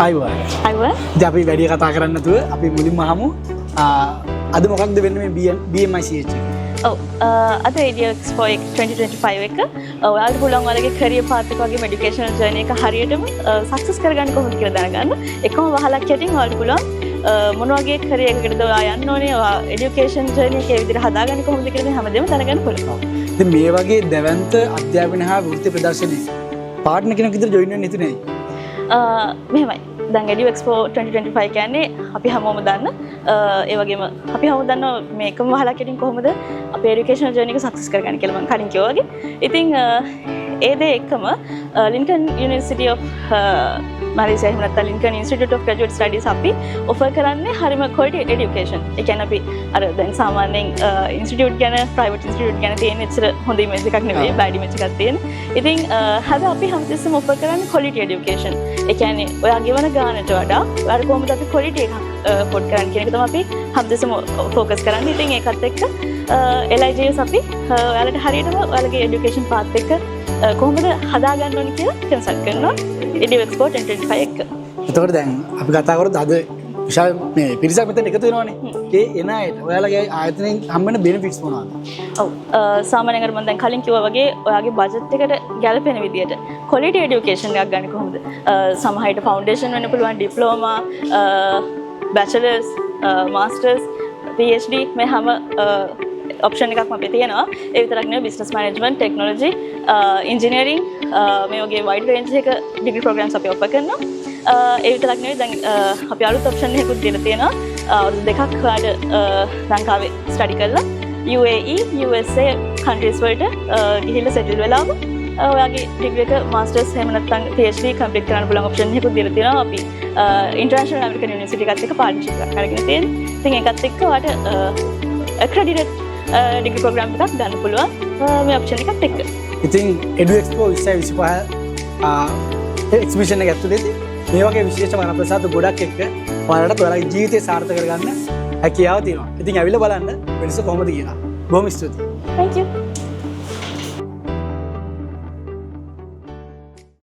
අයිවා. අයිවා. ඉතින් අපි වැඩි කතා කරන්නේ නැතුව අපි මුලින්ම අහමු අද මොකක්ද වෙන්නේ මේ BMICH එක? ඔව් අද Radio Expo 2025 එක ඔයාලට පුළුවන් ඔයාලගේ career path එක වගේම educational journey එක හරියටම success කරගන්න කොහොමද කියලා දැනගන්න. එකම වහලක් යටින් ඔයාලට පුළුවන් මොන වගේ career එකකටද ඔයා යන්න ඕනේ, ඔයා education journey එක ඒ විදිහට හදාගන්නේ කොහොමද කියලා හැමදේම දැනගන්න පුළුවන්. ඉතින් මේ වගේ දැවැන්ත අධ්‍යාපන හා වෘත්ති ප්‍රදර්ශනයේ පාර්ට්නර් කෙනෙක් විතර ජොයින් වෙන්න හිතුනේ. මෙහෙමයි. දැන් Radio Expo 2025 කියන්නේ අපි හැමෝම දන්න ඒ වගේම අපි හැමෝම දන්න මේකම වහලක් යටින් කොහොමද අපේ educational journey එක success කරගන්නේ කියලා මම කලින් කිව්වා වගේ. ඉතින් ඒ දේ එක්කම Lincoln University of Malaysia එහෙම නැත්නම් Lincoln Institute of Graduate Studies අපි offer කරන්නේ හරිම quality education. ඒ කියන්නේ අපි අර දැන් සාමාන්‍යයෙන් institute ගැන private institute ගැන තියෙන ඉතර හොඳ image එකක් නෙවෙයි bad image එකක් තියෙන. ඉතින් හැබැයි අපි හැමතිස්සෙම offer කරන්නේ quality education. ඒ කියන්නේ ඔයා ගෙවන ගානට වඩා ඔයාලා කොහොමද අපි quality එකක් පොඩ් කරන්නේ කියන එක තමයි අපි හැමතිස්සෙම focus කරන්නේ. ඉතින් ඒකත් එක්ක LIJS අපි ඔයාලට හරියටම ඔයාලගේ education path එක කොහොමද හදාගන්න ඕනේ කියලා කන්සල්ට් කරනවා Radio Expo 2025 එක. එතකොට දැන් අපි කතා කරොත් අද විශාල මේ පිරිසක් මෙතන එකතු වෙනවානේ. ඒ එන අයට ඔයාලගේ ආයතනයෙන් හම්බෙන benefits මොනවද? ඔව් සාමාන්‍යයෙන් මම දැන් කලින් කිව්වා වගේ ඔයාගේ බජට් එකට ගැලපෙන විදියට quality education එකක් ගන්න කොහොමද? සමහරවිට foundation වෙන්න පුළුවන්, diploma, bachelors, masters, PhD මේ හැම ඔප්ෂන් එකක්ම අපේ තියෙනවා. ඒ විතරක් නෙවෙයි business management, technology, engineering මේ වගේ wide range එක degree programs අපි offer කරනවා. ඒ විතරක් නෙවෙයි දැන් අපි අලුත් ඔප්ෂන් එකකුත් දීලා තියෙනවා. අවුරුදු දෙකක් ඔයාලට ලංකාවේ ස්ටඩි කරලා UAE, USA countries වලට ගිහිල්ලා settle වෙලාම ඔයාගේ degree එක masters එහෙම නැත්නම් PhD complete කරන්න පුළුවන් ඔප්ෂන් එකකුත් දීලා තියෙනවා. අපි International American University එකත් එක්ක partnership එකක් අරගෙන තියෙනවා. ඉතින් ඒකත් එක්ක ඔයාලට accredited degree program එකක් ගන්න පුළුවන් මේ ඔප්ෂන් එකත් එක්ක. ඉතින් Edu Expo 2025 එක්සිබිෂන් එක ඇතුළේදී මේ වගේ විශේෂ වරප්‍රසාද ගොඩක් එක්ක ඔයාලට ඔයාලගේ ජීවිතය සාර්ථක කරගන්න හැකියාව තියෙනවා. ඉතින් ඇවිල්ලා බලන්න වෙනස කොහොමද කියලා. බොහොම ස්තුතියි. Thank you.